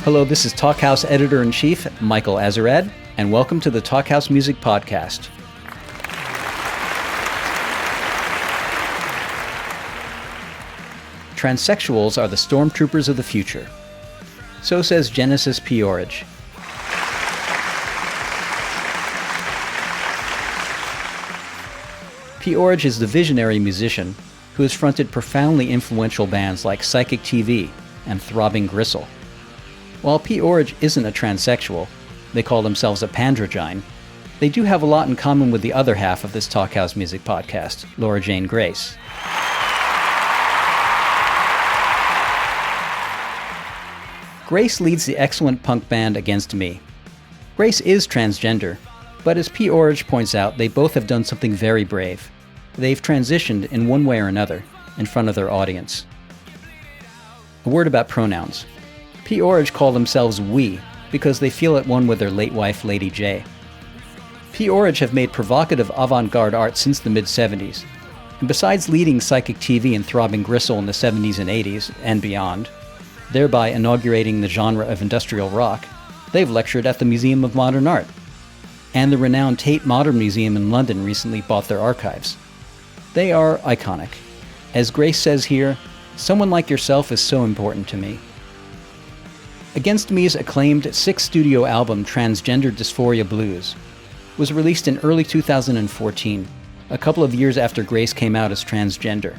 Hello, this is Talkhouse Editor-in-Chief, Michael Azarad, and welcome to the Talkhouse Music Podcast. Transsexuals are the stormtroopers of the future. So says Genesis P-Orridge. P-Orridge is the visionary musician who has fronted profoundly influential bands like Psychic TV and Throbbing Gristle. While P-Orridge isn't a transsexual, they call themselves a pandrogyne, they do have a lot in common with the other half of this Talkhouse Music Podcast, Laura Jane Grace. Grace leads the excellent punk band Against Me. Grace is transgender, but as P-Orridge points out, they both have done something very brave. They've transitioned in one way or another in front of their audience. A word about pronouns. P-Orridge call themselves we because they feel at one with their late wife, Lady J. P-Orridge have made provocative avant-garde art since the mid-70s, and besides leading Psychic TV and Throbbing Gristle in the 70s and 80s and beyond, thereby inaugurating the genre of industrial rock, they've lectured at the Museum of Modern Art. And the renowned Tate Modern Museum in London recently bought their archives. They are iconic. As Grace says here, someone like yourself is so important to me. Against Me's acclaimed 6th-studio album Transgender Dysphoria Blues was released in early 2014, a couple of years after Grace came out as transgender.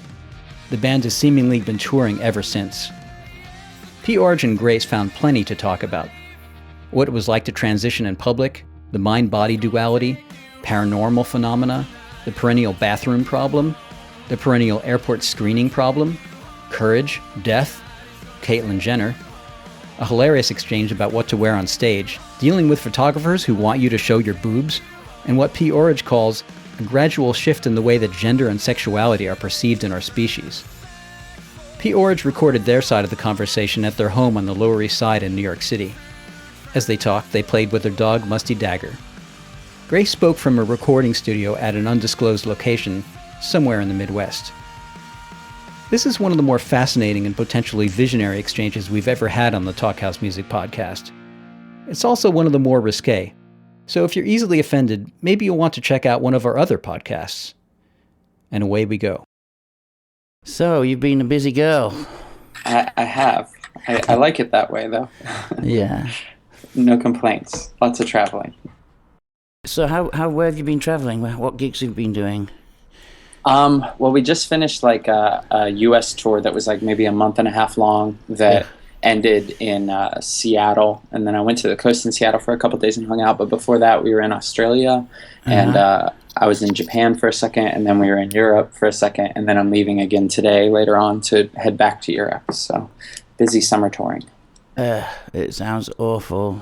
The band has seemingly been touring ever since. P-Orridge and Grace found plenty to talk about. What it was like to transition in public, the mind-body duality, paranormal phenomena, the perennial bathroom problem, the perennial airport screening problem, courage, death, Caitlyn Jenner, a hilarious exchange about what to wear on stage, dealing with photographers who want you to show your boobs, and what P-Orridge calls a gradual shift in the way that gender and sexuality are perceived in our species. P-Orridge recorded their side of the conversation at their home on the Lower East Side in New York City. As they talked, they played with their dog, Musty Dagger. Grace spoke from a recording studio at an undisclosed location somewhere in the Midwest. This is one of the more fascinating and potentially visionary exchanges we've ever had on the Talkhouse Music Podcast. It's also one of the more risque, so if you're easily offended, maybe you'll want to check out one of our other podcasts. And away we go. So, you've been a busy girl. I have. I like it that way, though. Yeah. No complaints. Lots of traveling. So, where have you been traveling? What gigs have you been doing? Well, we just finished like a U.S. tour that was like maybe a month and a half long that ended in Seattle, and then I went to the coast in Seattle for a couple of days and hung out. But before that, we were in Australia, and I was in Japan for a second, and then we were in Europe for a second, and then I'm leaving again today later on to head back to Europe. So busy summer touring. It sounds awful.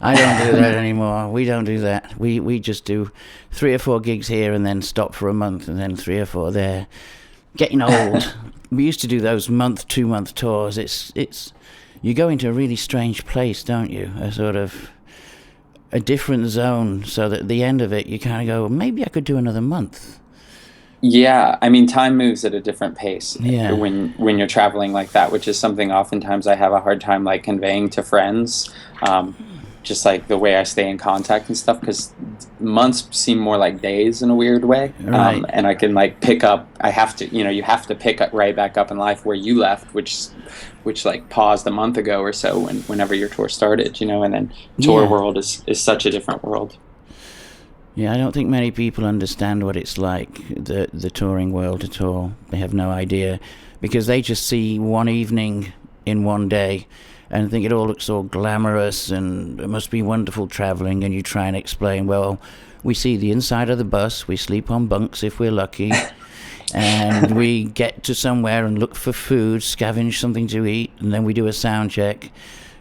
I don't do that anymore. We don't do that. We just do 3 or 4 gigs here and then stop for a month and then 3 or 4 there. Getting old. We used to do those 2-month tours. It's you go into a really strange place, don't you? A sort of a different zone, so that at the end of it you kind of go, maybe I could do another month. Yeah, I mean, time moves at a different pace when you're traveling like that, which is something oftentimes I have a hard time like conveying to friends. Just like the way I stay in contact and stuff, because months seem more like days in a weird way. Right. And I can like pick up, you have to pick up right back up in life where you left, which like paused a month ago or so whenever your tour started, and then tour world is such a different world. Yeah, I don't think many people understand what it's like, the touring world at all. They have no idea, because they just see one evening in one day and think it all looks all glamorous and it must be wonderful traveling, and you try and explain, well, we see the inside of the bus, we sleep on bunks if we're lucky, and we get to somewhere and look for food, scavenge something to eat, and then we do a sound check,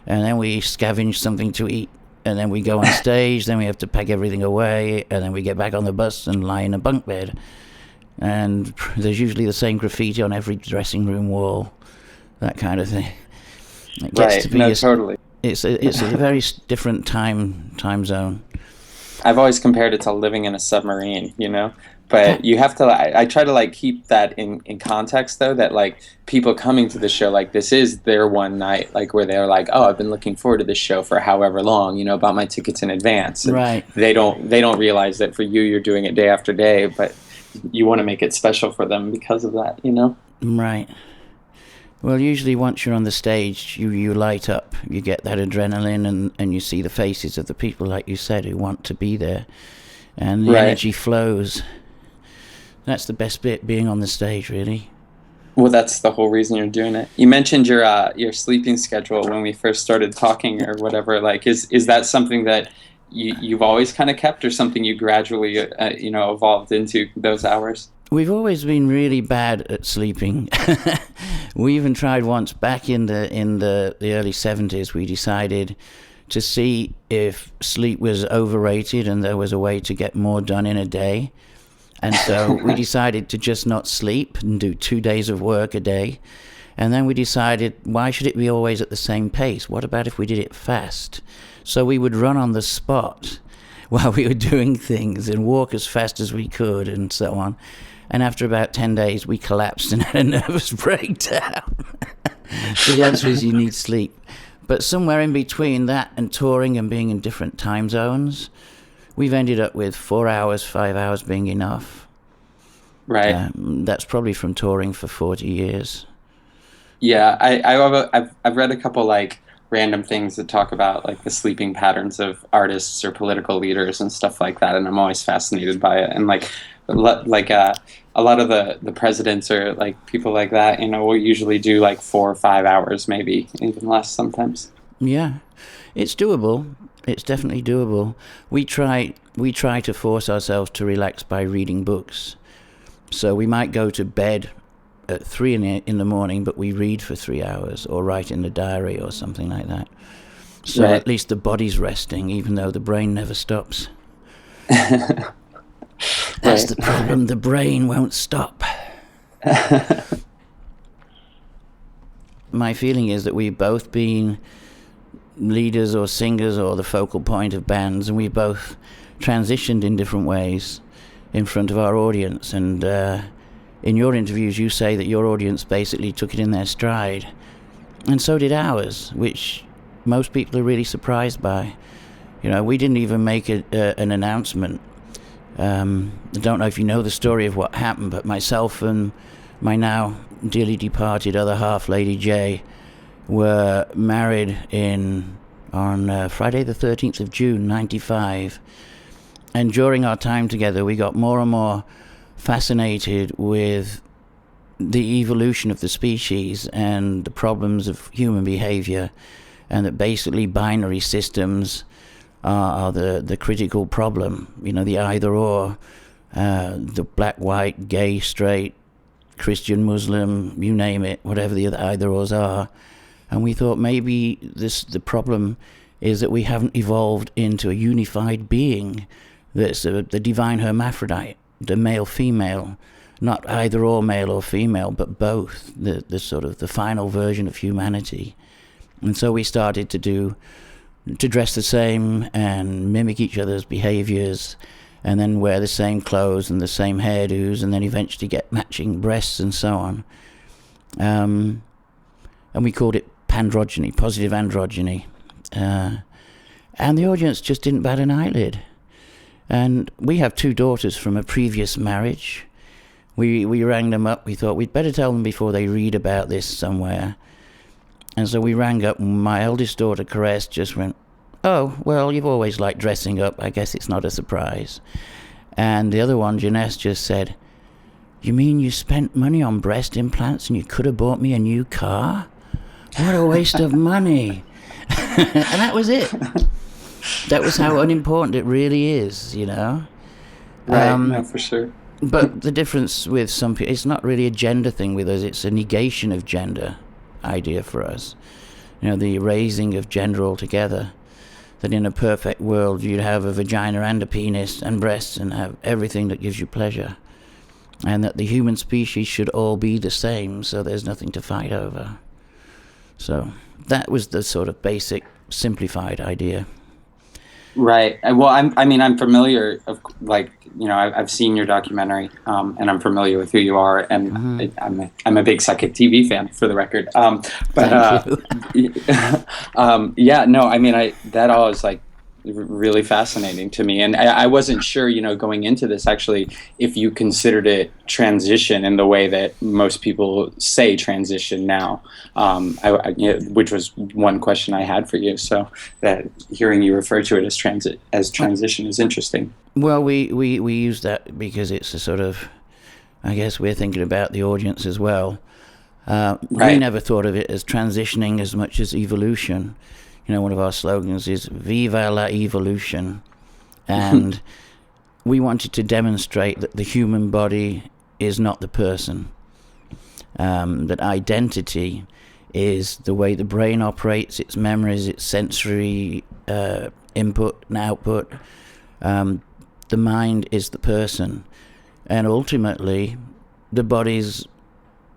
and then we scavenge something to eat, and then we go on stage, then we have to pack everything away, and then we get back on the bus and lie in a bunk bed. And there's usually the same graffiti on every dressing room wall, that kind of thing. It gets to be totally. It's a very different time zone. I've always compared it to living in a submarine, But you have to, I try to like keep that in context though, that like people coming to the show, like this is their one night, like where they're like, oh, I've been looking forward to this show for however long, you know, bought my tickets in advance. And right. They don't realize that for you, you're doing it day after day, but you want to make it special for them because of that, you know? Right. Well, usually once you're on the stage, you light up. You get that adrenaline and you see the faces of the people, like you said, who want to be there. And the energy flows. That's the best bit, being on the stage, really. Well, that's the whole reason you're doing it. You mentioned your sleeping schedule when we first started talking or whatever. Like, is that something that you've always kind of kept, or something you gradually, evolved into those hours? We've always been really bad at sleeping. We even tried once back in the early 70s. We decided to see if sleep was overrated and there was a way to get more done in a day. And so we decided to just not sleep and do 2 days of work a day. And then we decided, why should it be always at the same pace? What about if we did it fast? So we would run on the spot while we were doing things and walk as fast as we could and so on. And after about 10 days, we collapsed and had a nervous breakdown. So the answer is you need sleep. But somewhere in between that and touring and being in different time zones, we've ended up with 4 hours, 5 hours being enough. Right. That's probably from touring for 40 years. Yeah, I've read a couple like random things that talk about like the sleeping patterns of artists or political leaders and stuff like that, and I'm always fascinated by it. And a lot of the presidents or like people like that, you know, will usually do like 4 or 5 hours, maybe even less sometimes. Yeah, it's doable. It's definitely doable. We try to force ourselves to relax by reading books. So we might go to bed at 3 in the morning, but we read for 3 hours or write in the diary or something like that. So right. At least the body's resting, even though the brain never stops. That's the problem. The brain won't stop. My feeling is that we've both been leaders or singers or the focal point of bands, and we've both transitioned in different ways in front of our audience. And in your interviews, you say that your audience basically took it in their stride, and so did ours, which most people are really surprised by. You know, we didn't even make an announcement. I don't know if you know the story of what happened, but myself and my now dearly departed other half, Lady J, were married on Friday the 13th of June, 95. And during our time together, we got more and more fascinated with the evolution of the species and the problems of human behavior, and that basically binary systems are the critical problem. You know, the either or, the black, white, gay, straight, Christian, Muslim, you name it, whatever the other either ors are. And we thought maybe the problem is that we haven't evolved into a unified being that's the divine hermaphrodite, the male-female, not either or male or female, but both, the sort of the final version of humanity. And so we started to dress the same and mimic each other's behaviors, and then wear the same clothes and the same hairdos, and then eventually get matching breasts and so on. And we called it pandrogyny, positive androgyny. And the audience just didn't bat an eyelid. And we have 2 daughters from a previous marriage. We rang them up. We thought we'd better tell them before they read about this somewhere. And so we rang up, and my eldest daughter, Caress, just went, "Oh, well, you've always liked dressing up. I guess it's not a surprise." And the other one, Jeunesse, just said, "You mean you spent money on breast implants and you could have bought me a new car? What a waste of money." And that was it. That was how unimportant it really is, you know? Right, no, for sure. But the difference with some people, it's not really a gender thing with us. It's a negation of gender idea for us. You know, the erasing of gender altogether. That in a perfect world, you'd have a vagina and a penis and breasts and have everything that gives you pleasure. And that the human species should all be the same, so there's nothing to fight over. So that was the sort of basic, simplified idea. Right. Well, I'm familiar of, like, I've seen your documentary, and I'm familiar with who you are, and I'm a big Psychic TV fan, for the record. But Thank you. yeah, no, that all is like really fascinating to me, and I wasn't sure, going into this, actually, if you considered it transition in the way that most people say transition now, which was one question I had for you. So that hearing you refer to it as transition is interesting. Well, we use that because it's a sort of, I guess we're thinking about the audience as well. Right. We never thought of it as transitioning as much as evolution. One of our slogans is "Viva la evolution," and we wanted to demonstrate that the human body is not the person. That identity is the way the brain operates, its memories, its sensory input and output. The mind is the person, and ultimately the body's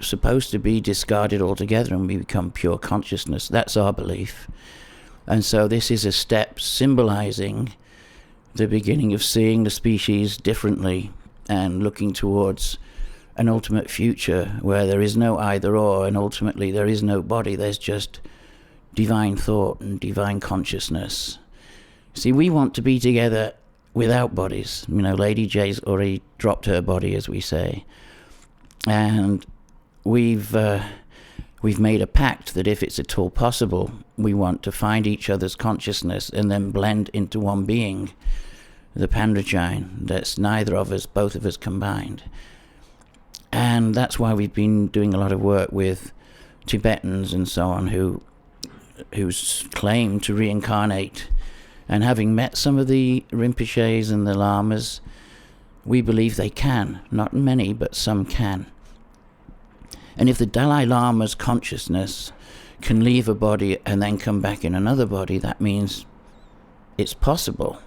supposed to be discarded altogether and we become pure consciousness. That's our belief. And so this is a step symbolizing the beginning of seeing the species differently and looking towards an ultimate future where there is no either or, and ultimately there is no body, there's just divine thought and divine consciousness. See, we want to be together without bodies. Lady J's already dropped her body, as we say. And we've made a pact that if it's at all possible, we want to find each other's consciousness and then blend into one being, the pandrogyne, that's neither of us, both of us combined. And that's why we've been doing a lot of work with Tibetans and so on who's claimed to reincarnate. And having met some of the Rinpoches and the Lamas, we believe they can. Not many, but some can. And if the Dalai Lama's consciousness can leave a body and then come back in another body, that means it's possible.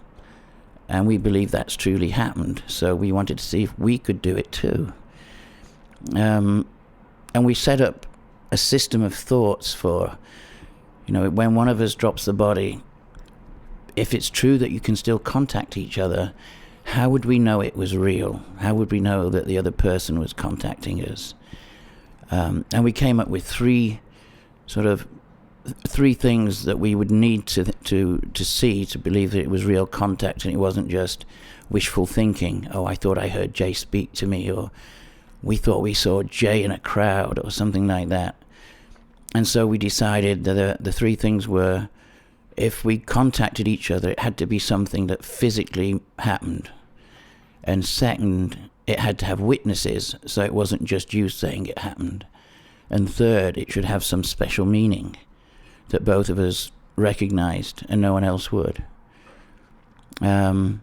And we believe that's truly happened. So we wanted to see if we could do it too. And we set up a system of thoughts for, when one of us drops the body, if it's true that you can still contact each other, how would we know it was real? How would we know that the other person was contacting us? And we came up with three things that we would need to see to believe that it was real contact and it wasn't just wishful thinking. Oh, I thought I heard Jay speak to me, or we thought we saw Jay in a crowd, or something like that. And so we decided that the three things were, if we contacted each other, it had to be something that physically happened. And second, it had to have witnesses, so it wasn't just you saying it happened. And third, it should have some special meaning that both of us recognized and no one else would. And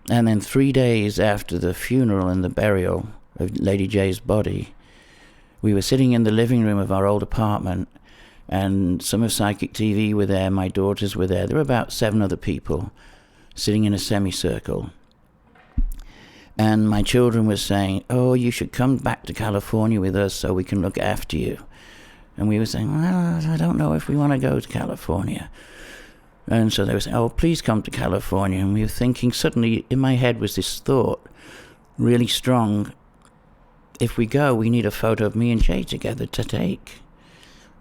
then 3 days after the funeral and the burial of Lady J's body, we were sitting in the living room of our old apartment, and some of Psychic TV were there, my daughters were there. There were about 7 other people sitting in a semicircle. And my children were saying, oh, you should come back to California with us so we can look after you. And we were saying, well, I don't know if we want to go to California. And so they were saying, oh, please come to California. And we were thinking, suddenly in my head was this thought, really strong, if we go, we need a photo of me and Jay together to take.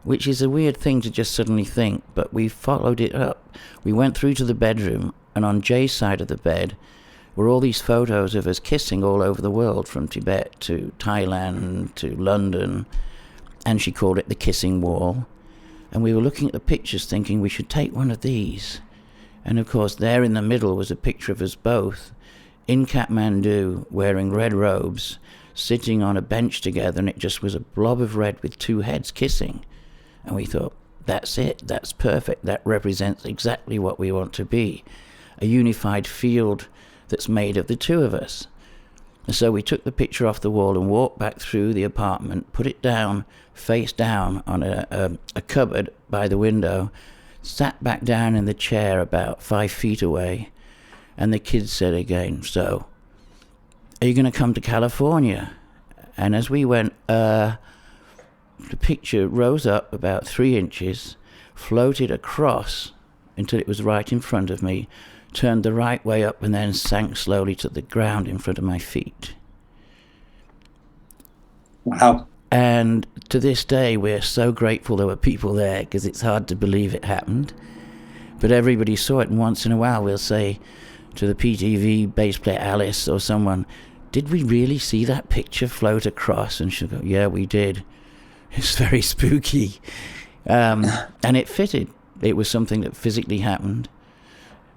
Which is a weird thing to just suddenly think, but we followed it up. We went through to the bedroom, and on Jay's side of the bed were all these photos of us kissing all over the world, from Tibet to Thailand to London, and she called it the kissing wall. And we were looking at the pictures thinking we should take one of these. And of course there in the middle was a picture of us both in Kathmandu wearing red robes, sitting on a bench together, and it just was a blob of red with 2 heads kissing. And we thought, that's it, that's perfect, that represents exactly what we want to be, a unified field that's made of the 2 of us. And so we took the picture off the wall and walked back through the apartment, put it down, face down on a cupboard by the window, sat back down in the chair about 5 feet away, and the kids said again, so, are you going to come to California? And as we went, the picture rose up about 3 inches, floated across until it was right in front of me, turned the right way up, and then sank slowly to the ground in front of my feet. Wow. And to this day, we're so grateful there were people there, because it's hard to believe it happened. But everybody saw it, and once in a while we'll say to the PTV bass player Alice or someone, "Did we really see that picture float across?" And she'll go, "Yeah, we did. It's very spooky." And it fitted. It was something that physically happened.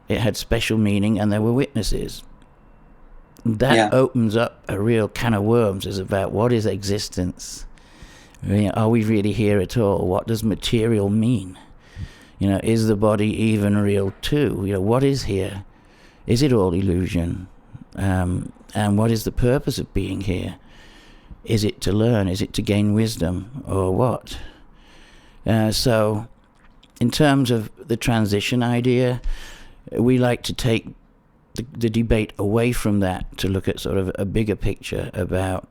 It had special meaning, and there were witnesses. That opens up a real can of worms, is about what is existence? Are we really here at all? What does material mean? Is the body even real too? What is here? Is it all illusion? And what is the purpose of being here? Is it to learn? Is it to gain wisdom? Or what? So, in terms of the transition idea, we like to take the debate away from that to look at sort of a bigger picture about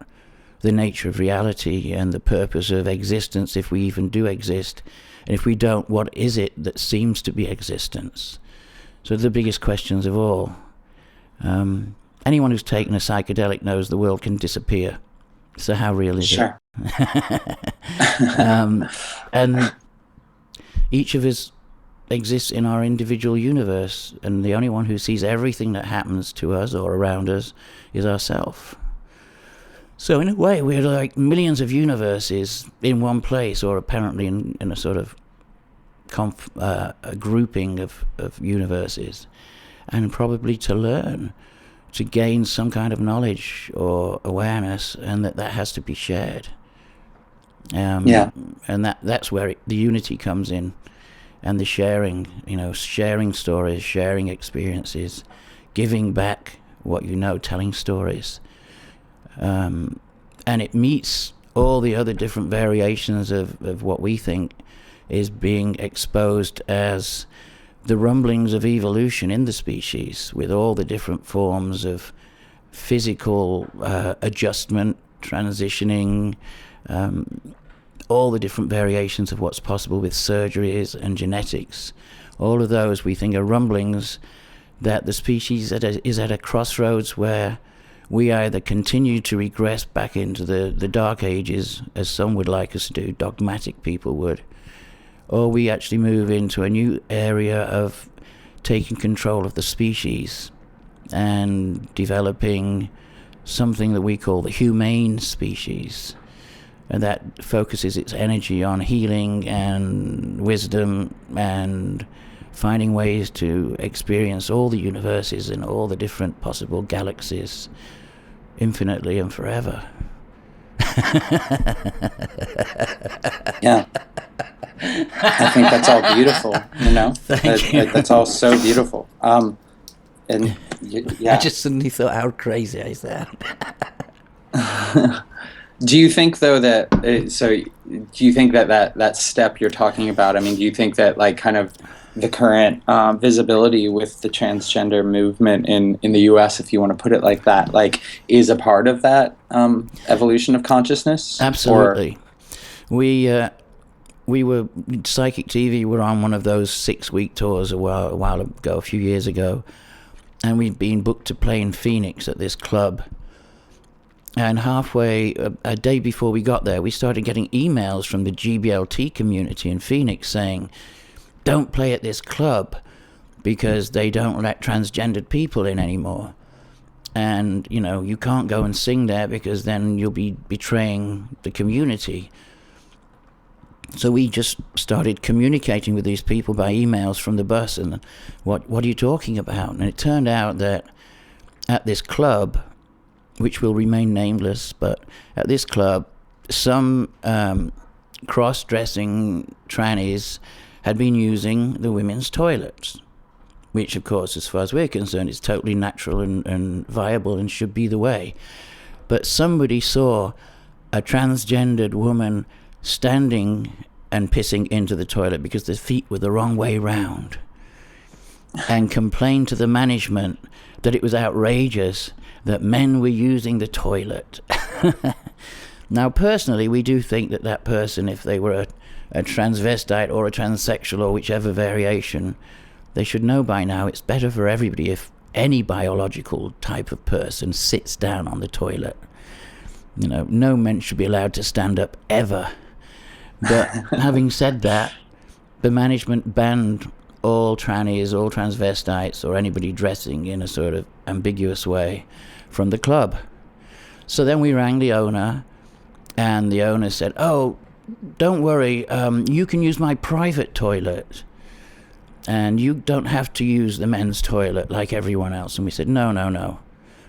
the nature of reality and the purpose of existence, if we even do exist. And if we don't, what is it that seems to be existence? So the biggest questions of all. Anyone who's taken a psychedelic knows the world can disappear. So how real is it? And each of us exists in our individual universe, and the only one who sees everything that happens to us or around us is ourself. So in a way, we're like millions of universes in one place, or apparently in a sort of a grouping of universes, and probably to learn, to gain some kind of knowledge or awareness, and that has to be shared. And that's where the unity comes in, and the sharing, sharing stories, sharing experiences, giving back what telling stories. And it meets all the other different variations of what we think is being exposed as the rumblings of evolution in the species, with all the different forms of physical adjustment, transitioning, all the different variations of what's possible with surgeries and genetics. All of those we think are rumblings that the species is at a crossroads where we either continue to regress back into the dark ages, as some would like us to do, dogmatic people would, or we actually move into a new area of taking control of the species and developing something that we call the humane species, and that focuses its energy on healing and wisdom and finding ways to experience all the universes and all the different possible galaxies infinitely and forever. Yeah. I think that's all beautiful, Thank you. That's all so beautiful. And yeah. I just suddenly thought how crazy I sound. Do you think, though, that do you think that step you're talking about, do you think that kind of the current visibility with the transgender movement in the U.S., if you want to put it like that, is a part of that evolution of consciousness? Absolutely. We were, Psychic TV were on one of those 6-week tours a while ago, a few years ago, and we'd been booked to play in Phoenix at this club. And halfway, a day before we got there, we started getting emails from the GBLT community in Phoenix saying, "Don't play at this club because they don't let transgendered people in anymore. And, you can't go and sing there because then you'll be betraying the community." So we just started communicating with these people by emails from the bus, and what are you talking about? And it turned out that at this club, which will remain nameless, but at this club, some cross-dressing trannies had been using the women's toilets, which, of course, as far as we're concerned, is totally natural and viable and should be the way. But somebody saw a transgendered woman standing and pissing into the toilet because the feet were the wrong way round, and complained to the management that it was outrageous that men were using the toilet. Now, personally, we do think that person, if they were a transvestite or a transsexual or whichever variation, They should know by now it's better for everybody if any biological type of person sits down on the toilet. You know, no men should be allowed to stand up ever. But having said that, the management banned all trannies, all transvestites, or anybody dressing in a sort of ambiguous way from the club. So then we rang the owner, and the owner said, "Oh, don't worry, you can use my private toilet, and you don't have to use the men's toilet like everyone else." And we said, no,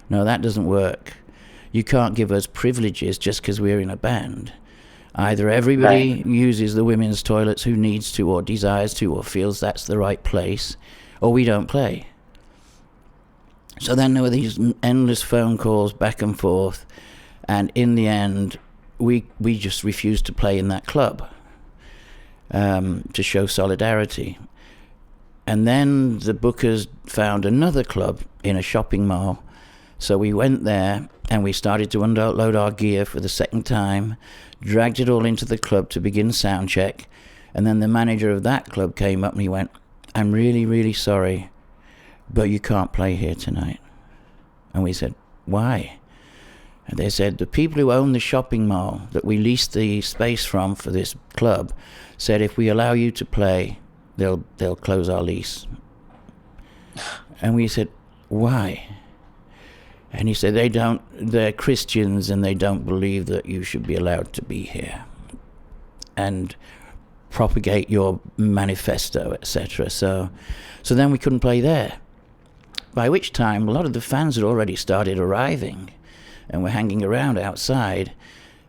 that doesn't work. You can't give us privileges just because we're in a band. Either everybody uses the women's toilets who needs to or desires to or feels that's the right place, or we don't play. So then there were these endless phone calls back and forth, and in the end, we just refused to play in that club to show solidarity. And then the bookers found another club in a shopping mall. So we went there and we started to unload our gear for the second time, dragged it all into the club to begin sound check. And then the manager of that club came up and he went, "I'm really, really sorry, but you can't play here tonight." And we said, "Why?" And they said, "The people who own the shopping mall that we leased the space from for this club said if we allow you to play, they'll close our lease." And we said, "Why?" And he said, they're Christians and they don't believe that you should be allowed to be here and propagate your manifesto, etc. So then we couldn't play there. By which time, a lot of the fans had already started arriving and were hanging around outside.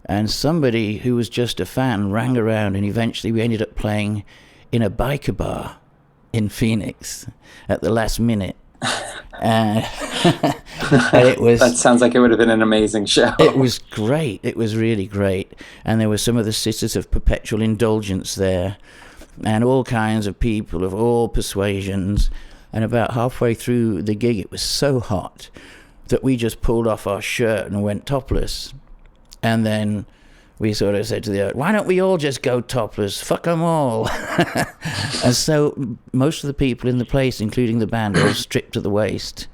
And somebody who was just a fan rang around, and eventually we ended up playing in a biker bar in Phoenix at the last minute. And it was, that sounds like it would have been an amazing show. It was great. It was really great. And there were some of the Sisters of Perpetual Indulgence there, and all kinds of people of all persuasions. And about halfway through the gig, it was so hot that we just pulled off our shirt and went topless. And then we sort of said to the other, "Why don't we all just go topless? Fuck them all." And so most of the people in the place, including the band, all stripped to the waist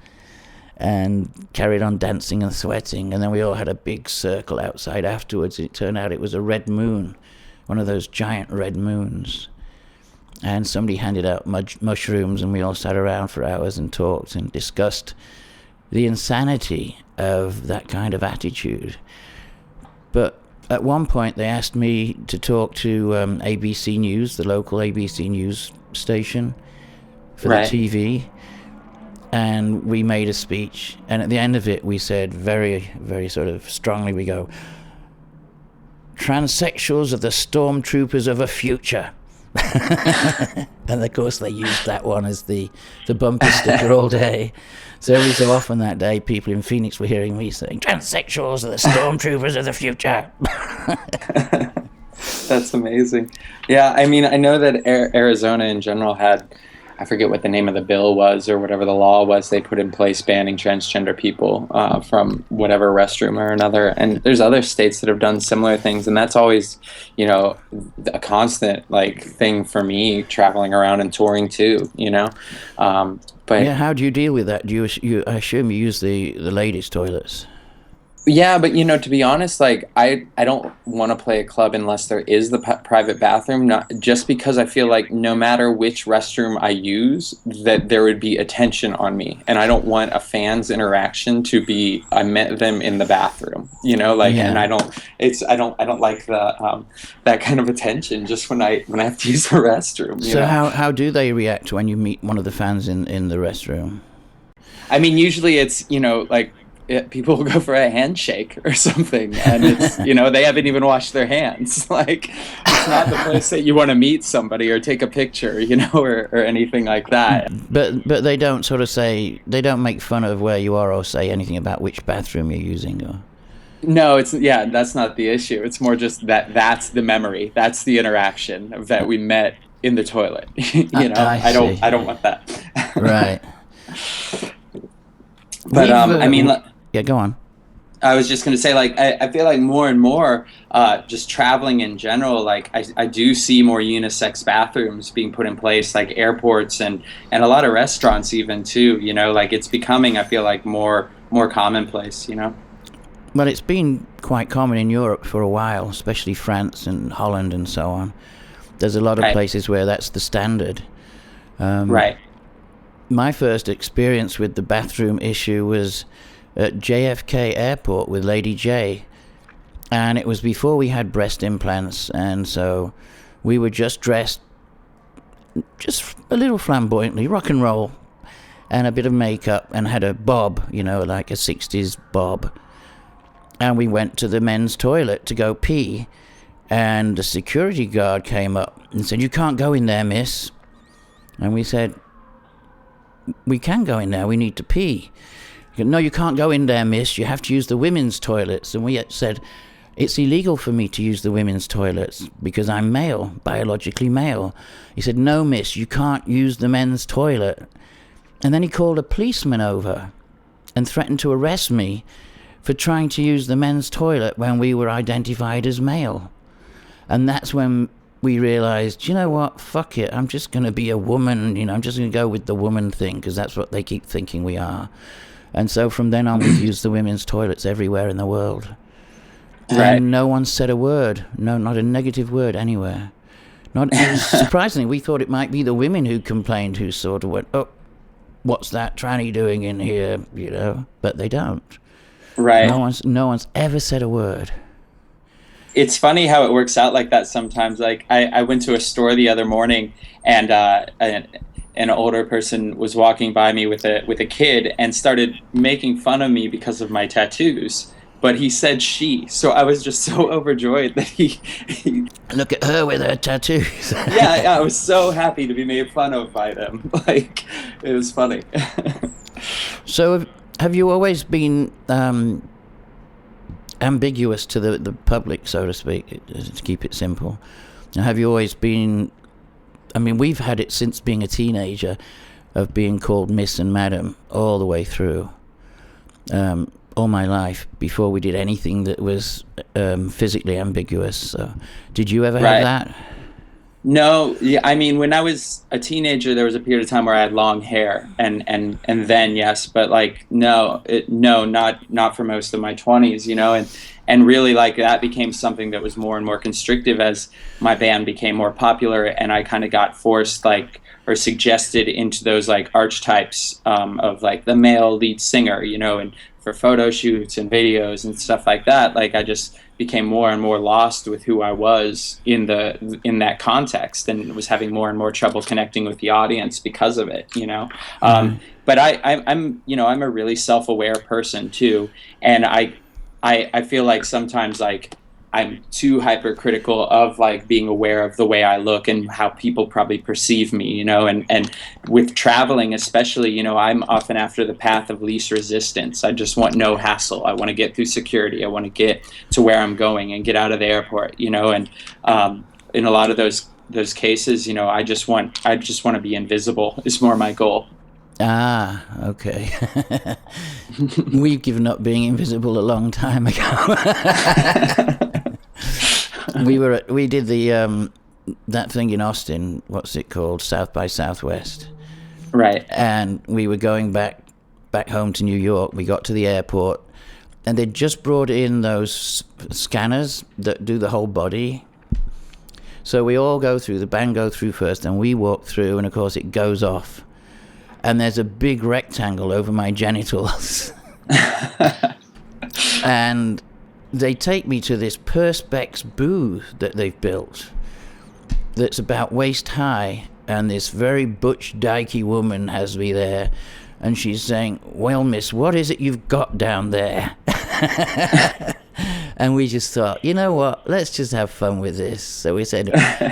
and carried on dancing and sweating. And then we all had a big circle outside afterwards. It turned out it was a red moon, one of those giant red moons. And somebody handed out mushrooms, and we all sat around for hours and talked and discussed the insanity of that kind of attitude. But at one point, they asked me to talk to ABC News, the local ABC News station, for the TV. And we made a speech. And at the end of it, we said very, very sort of strongly, we go, "Transsexuals are the stormtroopers of a future." And of course, they used that one as the bumper sticker all day. So every so often that day, people in Phoenix were hearing me saying, "Transsexuals are the stormtroopers of the future." That's amazing. Yeah, I mean, I know that Arizona in general had, I forget what the name of the bill was or whatever the law was they put in place banning transgender people from whatever restroom or another. And there's other states that have done similar things. And that's always, you know, a constant like thing for me traveling around and touring too, you know. But yeah, how do you deal with that? Do you I assume you use the ladies' toilets? Yeah, but, you know, to be honest, like, I don't want to play a club unless there is the private bathroom, not just because I feel like no matter which restroom I use, that there would be attention on me. And I don't want a fan's interaction to be, I met them in the bathroom, you know, like, yeah. And I don't like the, that kind of attention just when I have to use the restroom. So how do they react when you meet one of the fans in the restroom? I mean, usually it's, you know, like, people will go for a handshake or something, and it's, you know, they haven't even washed their hands. Like, it's not the place that you want to meet somebody or take a picture, you know, or anything like that. But they don't sort of say, they don't make fun of where you are or say anything about which bathroom you're using, or... No, that's not the issue. It's more just that's the memory, that's the interaction of that we met in the toilet. You know, I don't want that. Right. But I mean. Yeah, go on. I was just going to say, like, I feel like more and more, just traveling in general, like, I do see more unisex bathrooms being put in place, like airports and a lot of restaurants even, too, you know, like, it's becoming, I feel like, more commonplace, you know? Well, it's been quite common in Europe for a while, especially France and Holland and so on. There's a lot of places where that's the standard. Right. My first experience with the bathroom issue was at JFK Airport with Lady J, and it was before we had breast implants, and so we were just dressed just a little flamboyantly, rock and roll, and a bit of makeup, and had a bob, you know, like a 60s bob, and we went to the men's toilet to go pee, and the security guard came up and said, "You can't go in there, miss." And we said, "We can go in there, we need to pee." "No, you can't go in there, miss. You have to use the women's toilets." And we said, "It's illegal for me to use the women's toilets because I'm male, biologically male." He said, "No, miss, you can't use the men's toilet." And then he called a policeman over and threatened to arrest me for trying to use the men's toilet when we were identified as male. And that's when we realized, you know what, fuck it, I'm just going to be a woman, you know, I'm just going to go with the woman thing because that's what they keep thinking we are. And so from then on, we've used the women's toilets everywhere in the world. Right. And no one said a word. No, not a negative word anywhere. Not surprisingly, we thought it might be the women who complained, who sort of went, "Oh, what's that tranny doing in here?" You know, but they don't. Right. No one's ever said a word. It's funny how it works out like that sometimes. Like I went to a store the other morning, and an older person was walking by me with a kid and started making fun of me because of my tattoos. But he said she, so I was just so overjoyed that he Look at her with her tattoos. yeah, I was so happy to be made fun of by them. Like, it was funny. So have you always been ambiguous to the public, so to speak, to keep it simple? Have you always been... I mean, we've had it since being a teenager of being called Miss and Madam all the way through, all my life, before we did anything that was physically ambiguous. So, did you ever have that? No, yeah, I mean, when I was a teenager, there was a period of time where I had long hair, and then yes, but like no, not for most of my 20s, you know, and really like that became something that was more and more constrictive as my band became more popular, and I kind of got forced like or suggested into those like archetypes of like the male lead singer, you know, and for photo shoots and videos and stuff like that, like I just became more and more lost with who I was in that context, and was having more and more trouble connecting with the audience because of it, you know. But I'm you know, I'm a really self-aware person too, and I feel like sometimes like I'm too hypercritical of like being aware of the way I look and how people probably perceive me, you know, and with traveling especially, you know, I'm often after the path of least resistance. I just want no hassle. I want to get through security. I want to get to where I'm going and get out of the airport, you know, and in a lot of those cases, you know, I just want to be invisible is more my goal. Ah, okay. We've given up being invisible a long time ago. We did the that thing in Austin. What's it called? South by Southwest. Right. And we were going back home to New York. We got to the airport, and they'd just brought in those scanners that do the whole body. So we all go through. The band go through first, and we walk through, and of course it goes off. And there's a big rectangle over my genitals. And they take me to this Perspex booth that they've built that's about waist high, and this very butch, dykey woman has me there, and she's saying, "Well, miss, what is it you've got down there?" And we just thought, you know what, let's just have fun with this. So we said,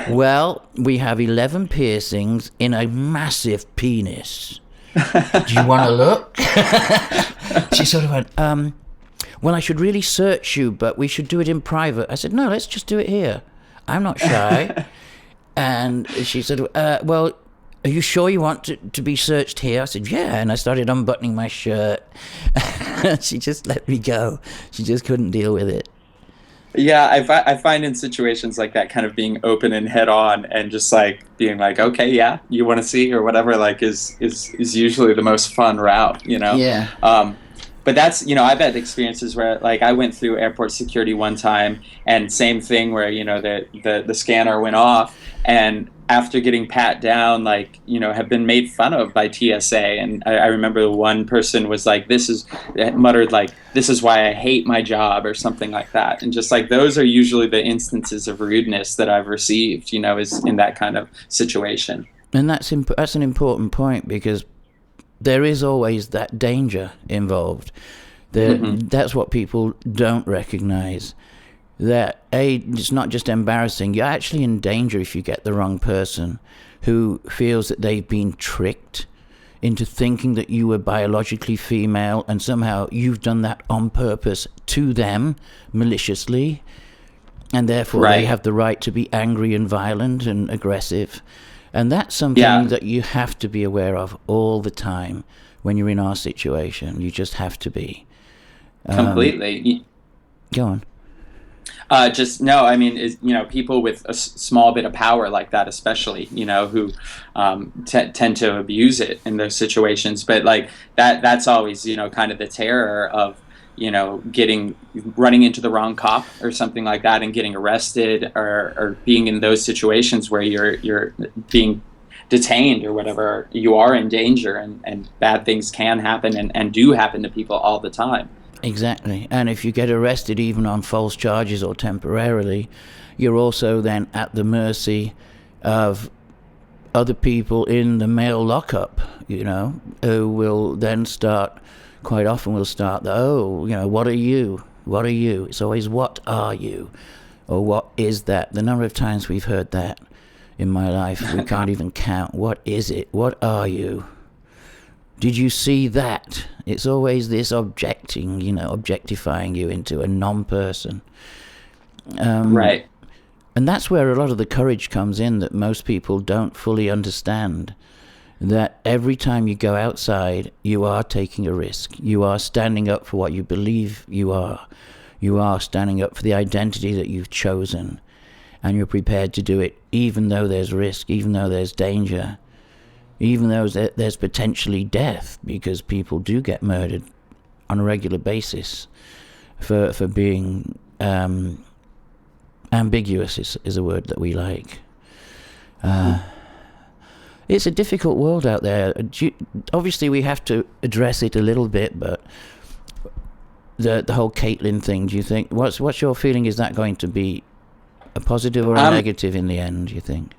"Well, we have 11 piercings in a massive penis. Do you want to look?" She sort of went, "Well, I should really search you, but we should do it in private." I said, "No, let's just do it here. I'm not shy." And she said, "Well, are you sure you want to be searched here? I said, yeah. And I started unbuttoning my shirt. She just let me go. She just couldn't deal with it. Yeah, I find in situations like that, kind of being open and head on and just like being like, okay, yeah, you want to see or whatever, like is usually the most fun route, you know? Yeah. But that's, you know, I've had experiences where like I went through airport security one time and same thing where, you know, the scanner went off, and after getting pat down, like, you know, have been made fun of by TSA. And I remember one person was like, muttered like, this is why I hate my job or something like that. And just like, those are usually the instances of rudeness that I've received, you know, is in that kind of situation. And that's an important point, because there is always that danger involved. That's what people don't recognize. That it's not just embarrassing, you're actually in danger if you get the wrong person who feels that they've been tricked into thinking that you were biologically female, and somehow you've done that on purpose to them maliciously, and therefore they have the right to be angry and violent and aggressive. And that's something that you have to be aware of all the time when you're in our situation. You just have to be. Completely. Go on. I mean, you know, people with a small bit of power like that, especially, you know, who tend to abuse it in those situations. But like that's always, you know, kind of the terror of, you know, running into the wrong cop or something like that and getting arrested, or being in those situations where you're being detained or whatever. You are in danger, and bad things can happen and do happen to people all the time. Exactly. And if you get arrested even on false charges or temporarily, you're also then at the mercy of other people in the male lockup, you know, who will then quite often you know, what are you? What are you? It's always, what are you? Or what is that? The number of times we've heard that in my life, we can't even count. What is it? What are you? Did you see that? It's always this objectifying you into a non-person. Right. And that's where a lot of the courage comes in that most people don't fully understand. That every time you go outside, you are taking a risk. You are standing up for what you believe you are. You are standing up for the identity that you've chosen. And you're prepared to do it even though there's risk, even though there's danger. Even though there's potentially death, because people do get murdered on a regular basis for being ambiguous is a word that we like. It's a difficult world out there. Obviously, we have to address it a little bit, but the whole Caitlyn thing, do you think, what's your feeling? Is that going to be a positive or a negative in the end, do you think?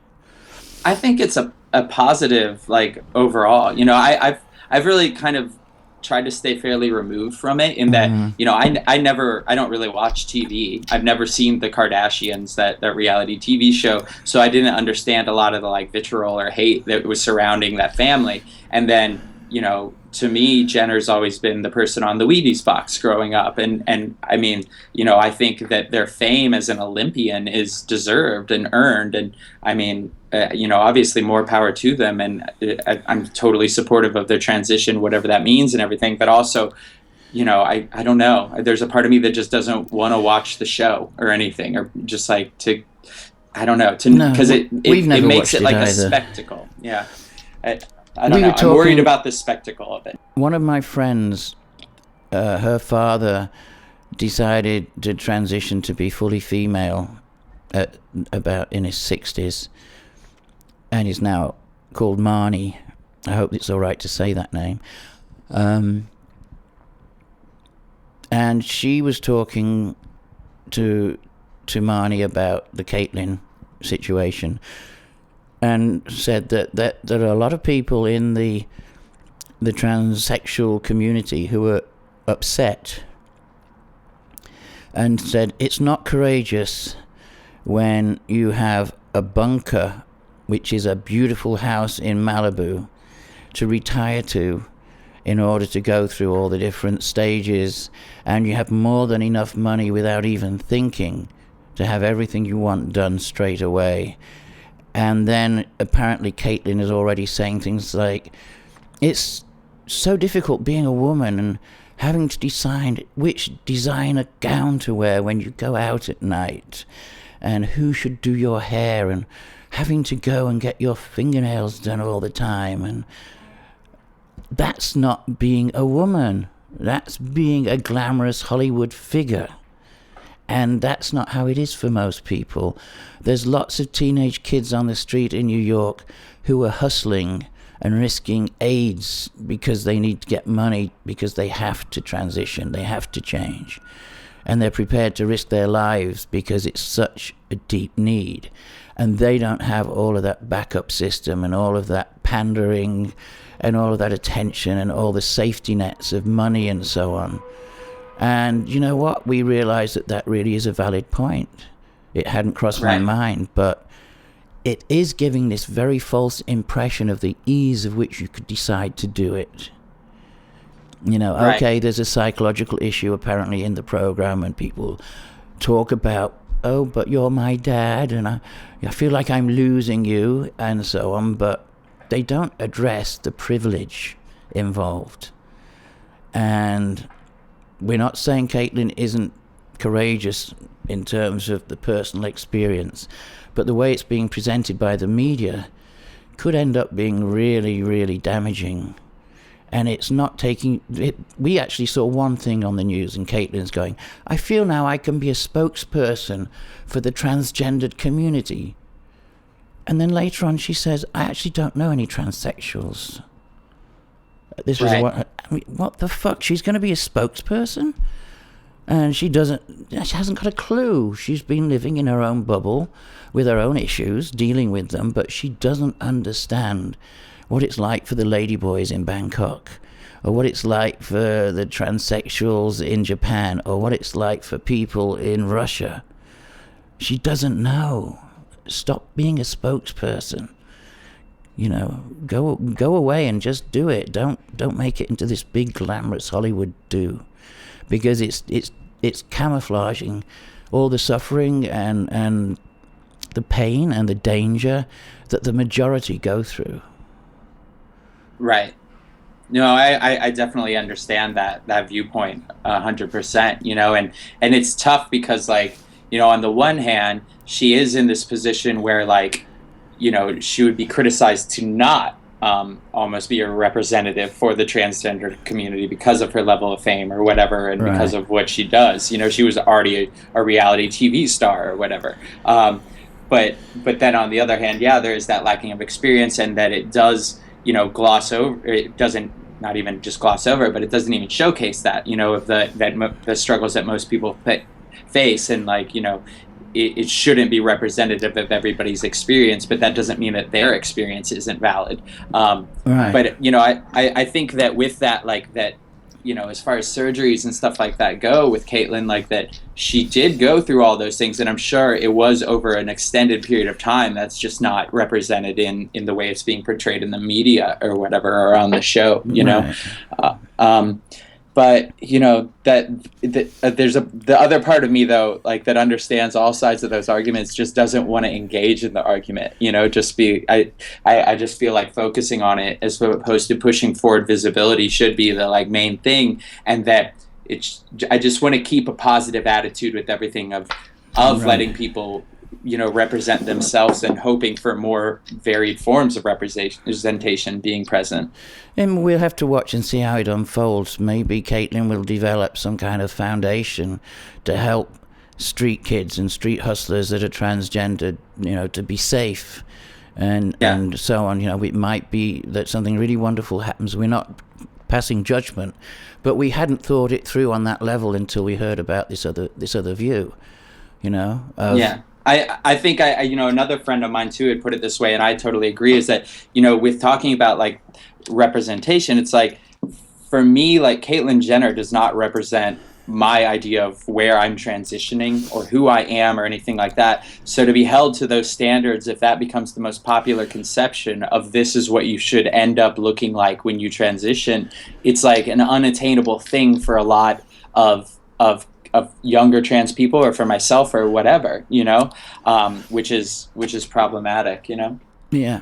I think it's a positive, like, overall. You know, I've really kind of tried to stay fairly removed from it in that, you know, I don't really watch TV. I've never seen the Kardashians, that reality TV show, so I didn't understand a lot of the like vitriol or hate that was surrounding that family. And then, you know, to me, Jenner's always been the person on the Wheaties box growing up. And I mean, you know, I think that their fame as an Olympian is deserved and earned. And I mean, you know, obviously more power to them. And I'm totally supportive of their transition, whatever that means and everything. But also, you know, I don't know. There's a part of me that just doesn't want to watch the show or anything, or just like I don't know, because it makes it like a spectacle. Yeah. I don't know. I'm worried about the spectacle of it. One of my friends, her father decided to transition to be fully female about in his 60s, and is now called Marnie. I hope it's all right to say that name. And she was talking to Marnie about the Caitlyn situation, and said that there are a lot of people in the transsexual community who are upset, and said it's not courageous when you have a bunker, which is a beautiful house in Malibu, to retire to in order to go through all the different stages, and you have more than enough money without even thinking to have everything you want done straight away. And then apparently Caitlyn is already saying things like, it's so difficult being a woman and having to decide which designer gown to wear when you go out at night, and who should do your hair, and having to go and get your fingernails done all the time. And that's not being a woman. That's being a glamorous Hollywood figure. And that's not how it is for most people. There's lots of teenage kids on the street in New York who are hustling and risking AIDS because they need to get money, because they have to transition, they have to change. And they're prepared to risk their lives because it's such a deep need. And they don't have all of that backup system and all of that pandering and all of that attention and all the safety nets of money and so on. And you know what? We realize that that really is a valid point. It hadn't crossed my mind, but it is giving this very false impression of the ease of which you could decide to do it. You know, okay, there's a psychological issue apparently in the program, and people talk about, oh, but you're my dad, and I feel like I'm losing you, and so on, but they don't address the privilege involved. And we're not saying Caitlyn isn't courageous in terms of the personal experience, but the way it's being presented by the media could end up being really, really damaging. And it's not taking it. We actually saw one thing on the news, and Caitlyn's going, I feel now I can be a spokesperson for the transgendered community. And then later on she says, I actually don't know any transsexuals. This was what the fuck? She's going to be a spokesperson? And she hasn't got a clue. She's been living in her own bubble with her own issues, dealing with them, but she doesn't understand what it's like for the ladyboys in Bangkok, or what it's like for the transsexuals in Japan, or what it's like for people in Russia. She doesn't know. Stop being a spokesperson. You know, go away and just do it. Don't make it into this big glamorous Hollywood do, because it's camouflaging all the suffering and the pain and the danger that the majority go through. Right. No, I definitely understand that viewpoint 100%, you know, and it's tough because, like, you know, on the one hand, she is in this position where, like, you know, she would be criticized to not almost be a representative for the transgender community because of her level of fame or whatever, and because of what she does. You know, she was already a reality TV star or whatever. But then on the other hand, yeah, there is that lacking of experience, and that it does, you know, gloss over. It doesn't, not even just gloss over, but it doesn't even showcase that, you know, of the struggles that most people face, and, like, you know, it shouldn't be representative of everybody's experience, but that doesn't mean that their experience isn't valid. But, you know, I think that with that, like, that, you know, as far as surgeries and stuff like that go with Caitlyn, like, that she did go through all those things, and I'm sure it was over an extended period of time that's just not represented in the way it's being portrayed in the media or whatever, or on the show, you know. But, you know, that there's the other part of me, though, like, that understands all sides of those arguments, just doesn't want to engage in the argument, you know, I just feel like focusing on it as opposed to pushing forward visibility should be the, like, main thing. And that I just want to keep a positive attitude with everything of letting people, you know, represent themselves, and hoping for more varied forms of representation being present. And we'll have to watch and see how it unfolds. Maybe Caitlyn will develop some kind of foundation to help street kids and street hustlers that are transgendered, you know, to be safe, and so on. You know, it might be that something really wonderful happens. We're not passing judgment, but we hadn't thought it through on that level until we heard about this other view, you know. I think you know, another friend of mine too had put it this way, and I totally agree, is that, you know, with talking about, like, representation, it's like, for me, like, Caitlyn Jenner does not represent my idea of where I'm transitioning or who I am or anything like that. So to be held to those standards, if that becomes the most popular conception of this is what you should end up looking like when you transition, it's like an unattainable thing for a lot of of younger trans people or for myself or whatever, which is problematic, Yeah.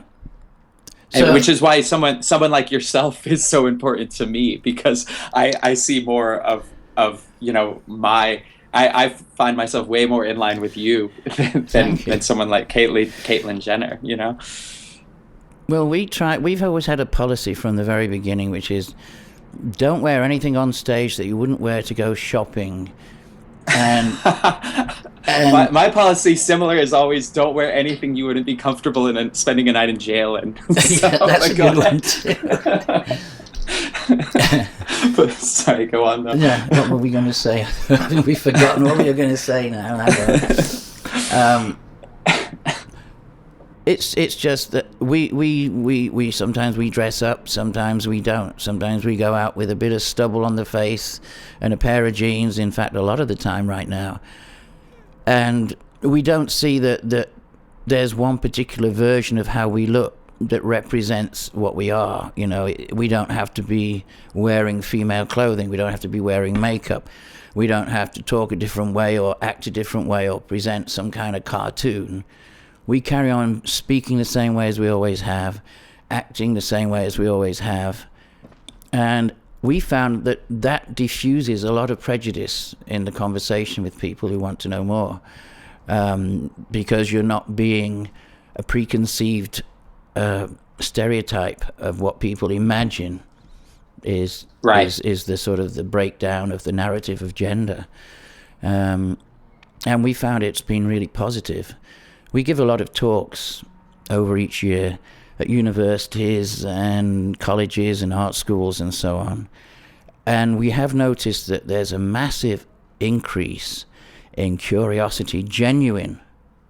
And which is why someone like yourself is so important to me, because I see more of I find myself way more in line with you than someone like Caitlyn Jenner, Well, we've always had a policy from the very beginning, which is don't wear anything on stage that you wouldn't wear to go shopping. And my policy similar is always don't wear anything you wouldn't be comfortable in and spending a night in jail in. So, that's a good one too. But sorry, go on though. Yeah, what were we going to say? We've forgotten what we were going to say now. It's just that we sometimes we dress up, sometimes we don't. Sometimes we go out with a bit of stubble on the face and a pair of jeans. In fact, a lot of the time right now, and we don't see that there's one particular version of how we look that represents what we are. We don't have to be wearing female clothing. We don't have to be wearing makeup. We don't have to talk a different way or act a different way or present some kind of cartoon. We carry on speaking the same way as we always have, acting the same way as we always have. And we found that diffuses a lot of prejudice in the conversation with people who want to know more, because you're not being a preconceived stereotype of what people imagine is the sort of the breakdown of the narrative of gender. And we found it's been really positive. We give a lot of talks over each year at universities and colleges and art schools and so on. And we have noticed that there's a massive increase in curiosity, genuine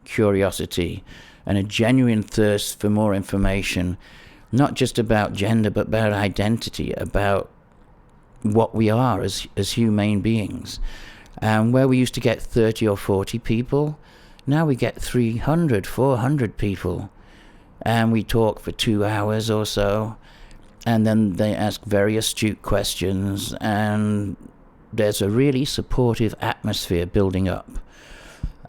curiosity, and a genuine thirst for more information, not just about gender, but about identity, about what we are as humane beings. And where we used to get 30 or 40 people, now we get 300, 400 people. And we talk for 2 hours or so. And then they ask very astute questions. And there's a really supportive atmosphere building up.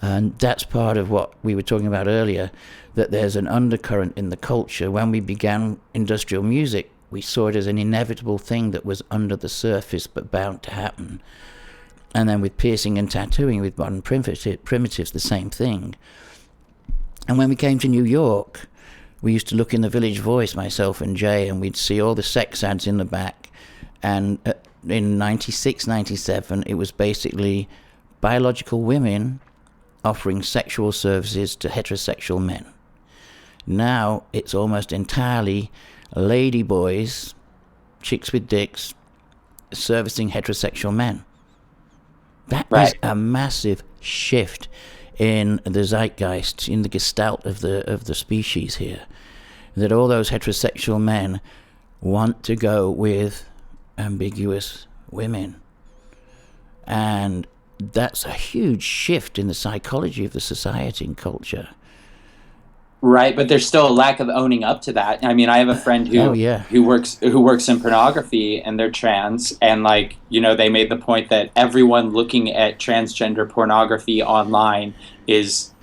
And that's part of what we were talking about earlier, that there's an undercurrent in the culture. When we began industrial music, we saw it as an inevitable thing that was under the surface but bound to happen. And then with piercing and tattooing, with modern primitives, the same thing. And when we came to New York, we used to look in the Village Voice, myself and Jay, and we'd see all the sex ads in the back. And in 96, 97, it was basically biological women offering sexual services to heterosexual men. Now it's almost entirely lady boys, chicks with dicks, servicing heterosexual men. That is a massive shift in the zeitgeist, in the gestalt of the species here. That all those heterosexual men want to go with ambiguous women. And that's a huge shift in the psychology of the society and culture. Right, but there's still a lack of owning up to that. I mean, I have a friend who works in pornography, and they're trans, and they made the point that everyone looking at transgender pornography online is,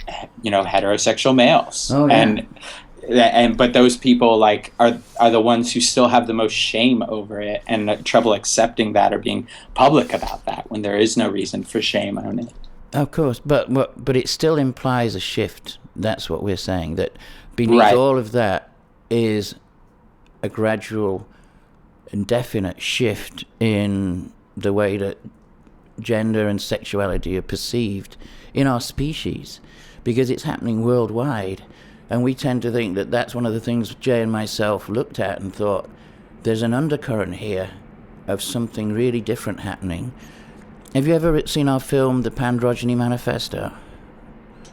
heterosexual males. Oh, yeah. But those people are the ones who still have the most shame over it and trouble accepting that or being public about that when there is no reason for shame on it. Of course, but it still implies a shift. That's what we're saying, that beneath all of that is a gradual and definite shift in the way that gender and sexuality are perceived in our species, because it's happening worldwide. And we tend to think that that's one of the things Jay and myself looked at and thought, there's an undercurrent here of something really different happening. Have you ever seen our film, The Pandrogyne Manifesto?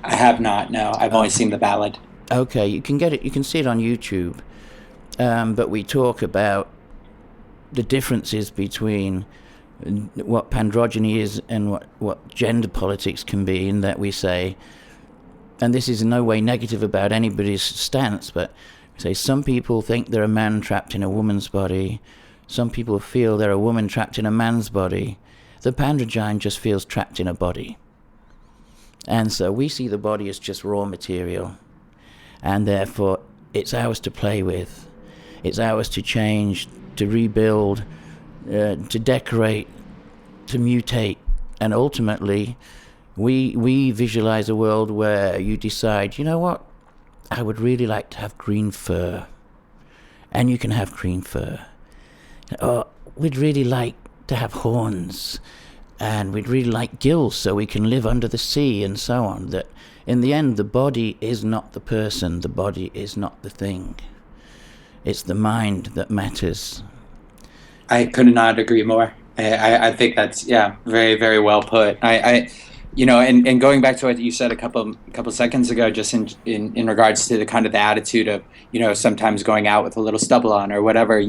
I have not, no. I've only seen the ballad. Okay, you can get it. You can see it on YouTube. But we talk about the differences between what pandrogyny is and what gender politics can be, in that we say, and this is in no way negative about anybody's stance, but we say some people think they're a man trapped in a woman's body. Some people feel they're a woman trapped in a man's body. the pandrogyne just feels trapped in a body. And so we see the body as just raw material, and therefore it's ours to play with. It's ours to change, to rebuild, to decorate, to mutate. And ultimately, we visualize a world where you decide, you know what, I would really like to have green fur. And you can have green fur. Or we'd really like to have horns. And we'd really like gills so we can live under the sea and so on. That in the end, the body is not the person. The body is not the thing. It's the mind that matters. I could not agree more. I think that's, very, very well put. And going back to what you said a couple seconds ago, just in regards to the kind of the attitude of, sometimes going out with a little stubble on or whatever,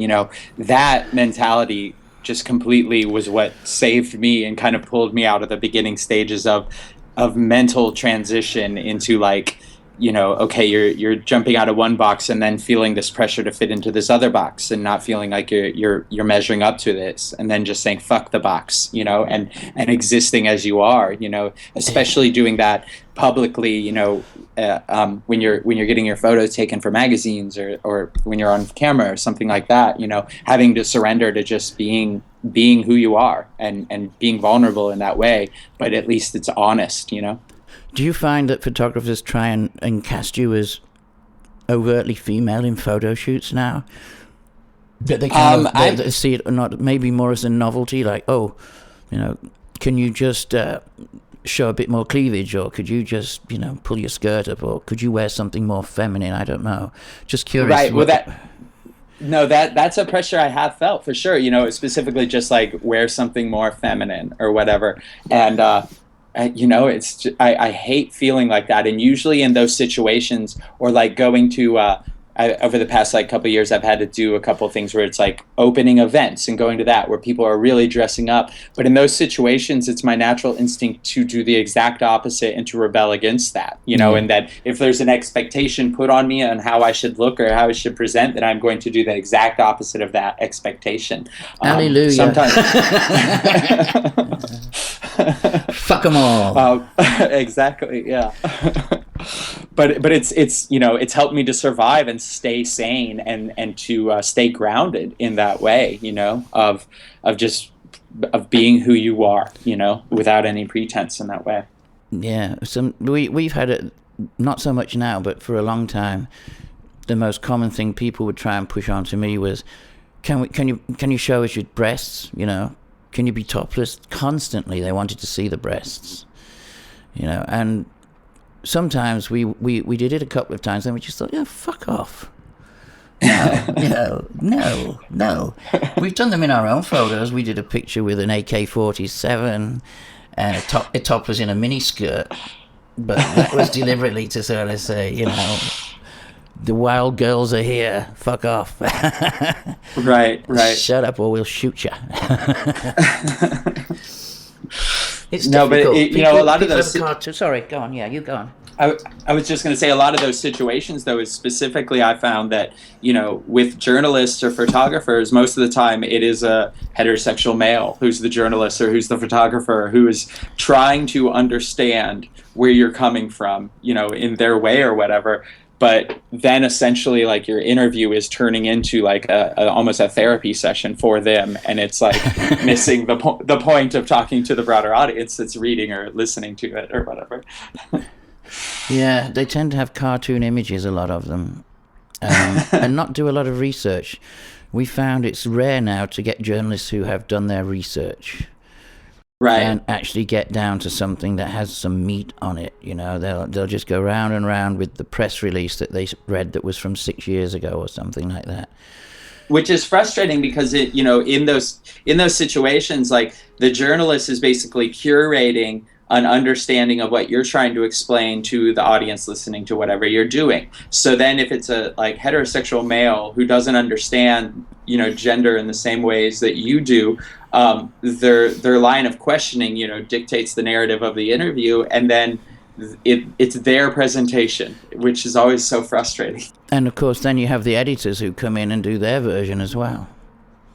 that mentality just completely was what saved me and kind of pulled me out of the beginning stages of mental transition into like, okay, you're jumping out of one box and then feeling this pressure to fit into this other box and not feeling like you're measuring up to this, and then just saying fuck the box, and existing as you are, especially doing that publicly, when you're getting your photos taken for magazines or when you're on camera or something like that, having to surrender to just being who you are and being vulnerable in that way, but at least it's honest, Do you find that photographers try and cast you as overtly female in photo shoots now? That they kind of they see it not maybe more as a novelty, like, can you just show a bit more cleavage, or could you just pull your skirt up, or could you wear something more feminine? I don't know. Just curious. Right. Well, that's a pressure I have felt for sure. Specifically just like wear something more feminine or whatever, and. I hate feeling like that, and usually in those situations, or like going to over the past like couple of years, I've had to do a couple of things where it's like opening events and going to that where people are really dressing up. But in those situations, it's my natural instinct to do the exact opposite and to rebel against that, and that if there's an expectation put on me on how I should look or how I should present, then I'm going to do the exact opposite of that expectation. Hallelujah. Sometimes. Fuck them all. Exactly. Yeah. But it's helped me to survive and stay sane and to stay grounded in that way, of being who you are, without any pretense in that way. Yeah. We've had it, not so much now, but for a long time, the most common thing people would try and push onto me was, can you show us your breasts? Can you be topless? Constantly, they wanted to see the breasts, and sometimes we did it a couple of times, and we just thought, fuck off. No. We've done them in our own photos. We did a picture with an AK-47, and a top was in a mini skirt, but that was deliberately to sort of say, the wild girls are here. Fuck off. Right. Shut up, or we'll shoot you. It's no, difficult. but a lot of those. Sorry, go on. Yeah, you go on. I was just going to say a lot of those situations, though, is specifically I found that, with journalists or photographers, most of the time it is a heterosexual male who's the journalist or who's the photographer who is trying to understand where you're coming from, in their way or whatever. But then essentially like your interview is turning into like almost a therapy session for them. And it's like missing the point of talking to the broader audience that's reading or listening to it or whatever. Yeah, they tend to have cartoon images, a lot of them, and not do a lot of research. We found it's rare now to get journalists who have done their research. Right. And actually get down to something that has some meat on it. They'll just go round and round with the press release that they read that was from 6 years ago or something like that. Which is frustrating because in those situations, like the journalist is basically curating an understanding of what you're trying to explain to the audience listening to whatever you're doing. So then if it's a like heterosexual male who doesn't understand, gender in the same ways that you do, their line of questioning, dictates the narrative of the interview, and then it's their presentation, which is always so frustrating. And of course, then you have the editors who come in and do their version as well.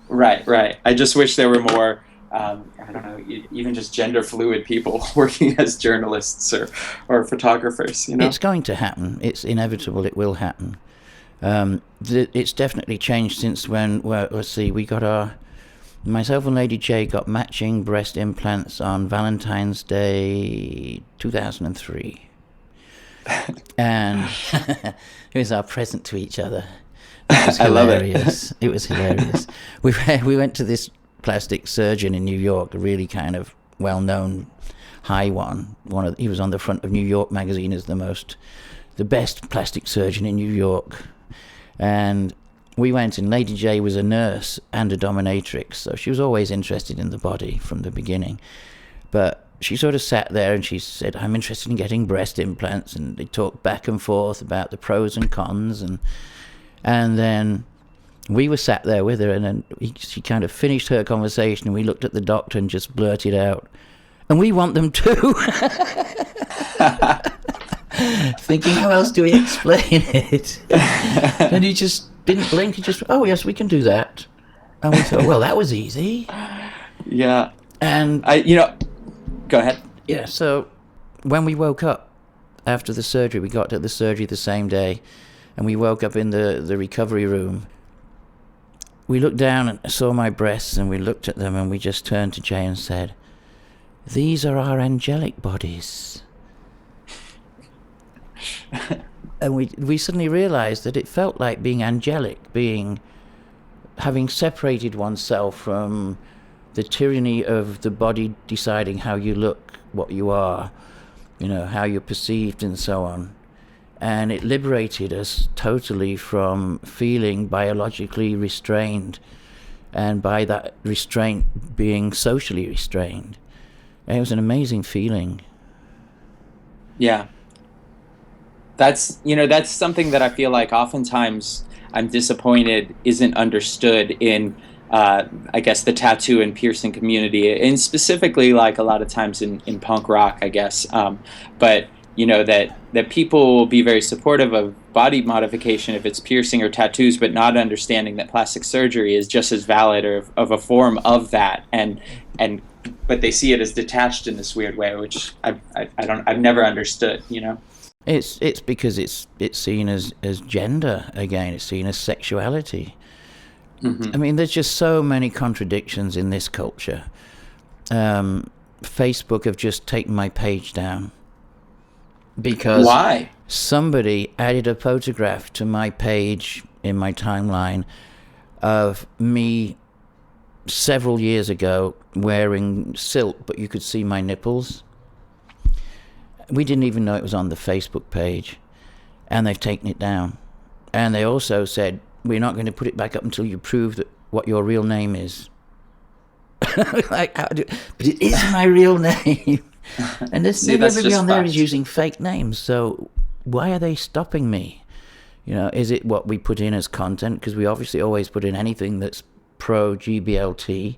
Right. I just wish there were I don't know, even just gender fluid people working as journalists or photographers, you know? It's going to happen. It's inevitable. It will happen. It's definitely changed since when, well, let's see, myself and Lady J got matching breast implants on Valentine's Day 2003. And it was our present to each other. It was hilarious. It was hilarious. We went to this plastic surgeon in New York, a really kind of well-known high one. He was on the front of New York magazine as the best plastic surgeon in New York. And we went, and Lady J was a nurse and a dominatrix, so she was always interested in the body from the beginning. But she sort of sat there and she said, I'm interested in getting breast implants, and they talked back and forth about the pros and cons, and then we were sat there with her, and then she kind of finished her conversation, and we looked at the doctor and just blurted out, and we want them too. Thinking, how else do we explain it? And he just didn't blink. He just, oh yes, we can do that. And we thought, well, that was easy. Yeah. And go ahead. Yeah. So when we woke up after the surgery, we got to the surgery the same day, and we woke up in the recovery room. We looked down and saw my breasts, and we looked at them, and we just turned to Jay and said, "These are our angelic bodies." And we suddenly realized that it felt like being angelic, having separated oneself from the tyranny of the body deciding how you look, what you are, how you're perceived and so on. And it liberated us totally from feeling biologically restrained, and by that restraint being socially restrained. And it was an amazing feeling. Yeah. That's something that I feel like oftentimes I'm disappointed isn't understood in, I guess, the tattoo and piercing community, and specifically like a lot of times in punk rock, I guess. But that people will be very supportive of body modification if it's piercing or tattoos, but not understanding that plastic surgery is just as valid or of a form of that, but they see it as detached in this weird way, which I've never understood. It's because it's seen as gender again. It's seen as sexuality. Mm-hmm. I mean, there's just so many contradictions in this culture. Facebook have just taken my page down because why? Somebody added a photograph to my page in my timeline of me several years ago wearing silk, but you could see my nipples. We didn't even know it was on the Facebook page, and they've taken it down. And they also said, we're not going to put it back up until you prove that what your real name is. But it is my real name. And everybody on there is using fake names, so why are they stopping me? Is it what we put in as content? Because we obviously always put in anything that's pro-GBLT,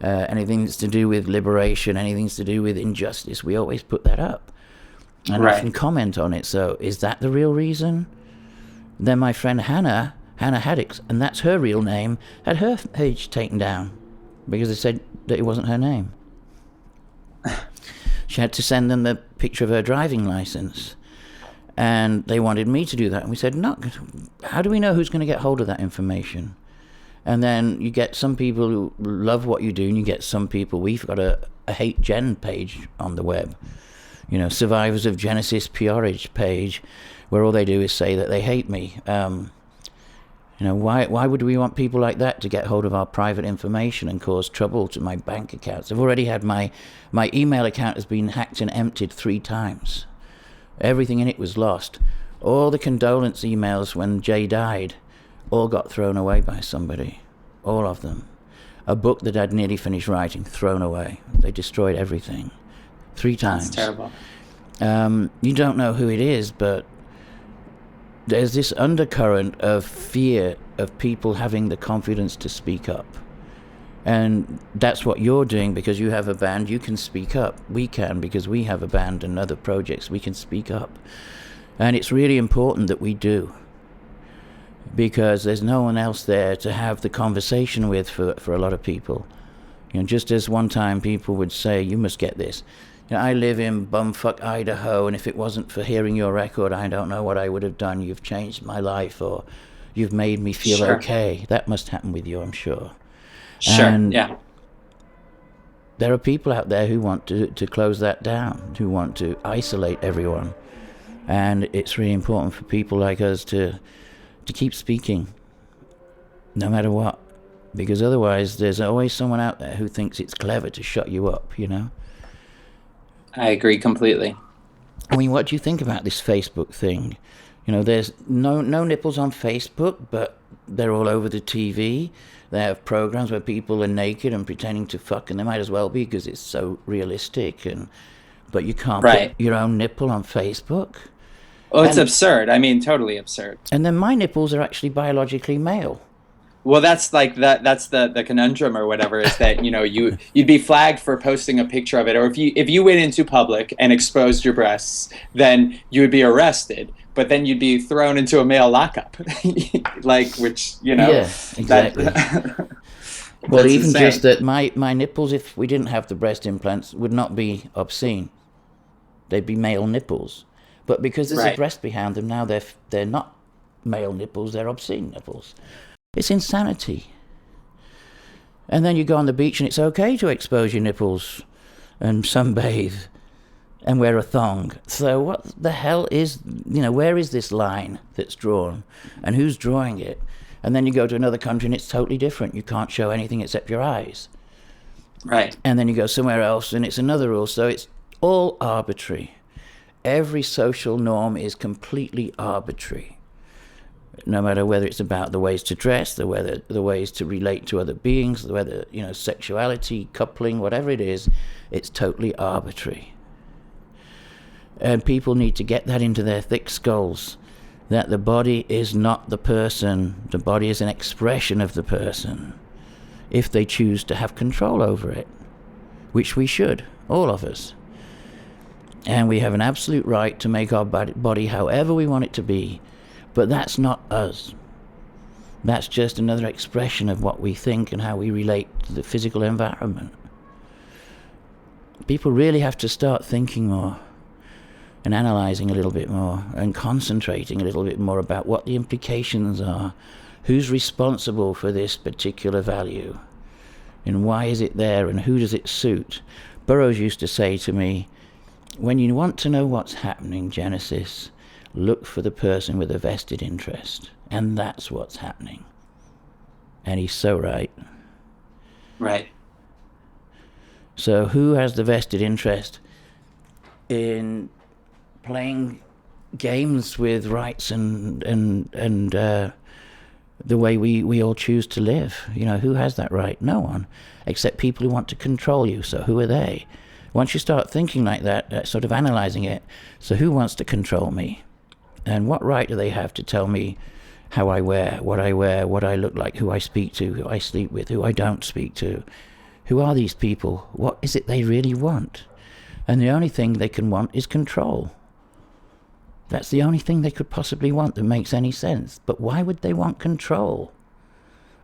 anything that's to do with liberation, anything that's to do with injustice, we always put that up. And often comment on it. So is that the real reason? Then my friend Hannah Haddix, and that's her real name, had her page taken down because they said that it wasn't her name. She had to send them the picture of her driving license, and they wanted me to do that. And we said, no, how do we know who's going to get hold of that information? And then you get some people who love what you do, and you get some people, we've got a hate Gen page on the web. Survivors of Genesis P-Orridge page, where all they do is say that they hate me. Why would we want people like that to get hold of our private information and cause trouble to my bank accounts? I've already had my email account has been hacked and emptied 3 times. Everything in it was lost. All the condolence emails when Jay died all got thrown away by somebody. All of them. A book that I'd nearly finished writing, thrown away. They destroyed everything. 3 times. That's terrible. You don't know who it is, but there's this undercurrent of fear of people having the confidence to speak up. And that's what you're doing because you have a band. You can speak up. We can because we have a band and other projects. We can speak up. And it's really important that we do, because there's no one else there to have the conversation with for a lot of people. You know, just as one time people would say, you must get this. You know, I live in bumfuck Idaho, and if it wasn't for hearing your record, I don't know what I would have done. You've changed my life, or you've made me feel okay. That must happen with you, I'm sure. Sure, and yeah. There are people out there who want to close that down, who want to isolate everyone. And it's really important for people like us to keep speaking, no matter what. Because otherwise, there's always someone out there who thinks it's clever to shut you up, you know? I agree completely. I mean, what do you think about this Facebook thing? You know, there's no nipples on Facebook, but they're all over the TV. They have programs where people are naked and pretending to fuck, and they might as well be because it's so realistic. But you can't put your own nipple on Facebook. Oh, it's absurd. I mean, totally absurd. And then my nipples are actually biologically male. Well, that's like that's the conundrum or whatever, is that, you know, you'd be flagged for posting a picture of it, or if you went into public and exposed your breasts, then you would be arrested, but then you'd be thrown into a male lockup, like, which, you know. Yeah, exactly. Well, even insane. just that my nipples, if we didn't have the breast implants, would not be obscene. They'd be male nipples. But because there's a breast behind them, now they're not male nipples, they're obscene nipples. It's insanity. And then you go on the beach and it's okay to expose your nipples and sunbathe and wear a thong. So what the hell is, you know, where is this line that's drawn and who's drawing it? And then you go to another country and it's totally different. You can't show anything except your eyes. Right. And then you go somewhere else and it's another rule. So it's all arbitrary. Every social norm is completely arbitrary. No matter whether it's about the ways to dress, the ways to relate to other beings, whether, you know, sexuality, coupling, whatever it is, it's totally arbitrary. And people need to get that into their thick skulls, that the body is not the person, the body is an expression of the person, if they choose to have control over it, which we should, all of us. And we have an absolute right to make our body however we want it to be. But that's not us. That's just another expression of what we think and how we relate to the physical environment. People really have to start thinking more and analyzing a little bit more and concentrating a little bit more about what the implications are, who's responsible for this particular value, and why is it there, and who does it suit. Burroughs used to say to me, when you want to know what's happening, Genesis, look for the person with a vested interest. And that's what's happening. And he's so right. Right. So who has the vested interest in playing games with rights and the way we all choose to live? You know, who has that right? No one. Except people who want to control you. So who are they? Once you start thinking like that, sort of analyzing it, so who wants to control me? And what right do they have to tell me how I wear, what I look like, who I speak to, who I sleep with, who I don't speak to? Who are these people? What is it they really want? And the only thing they can want is control. That's the only thing they could possibly want that makes any sense. But why would they want control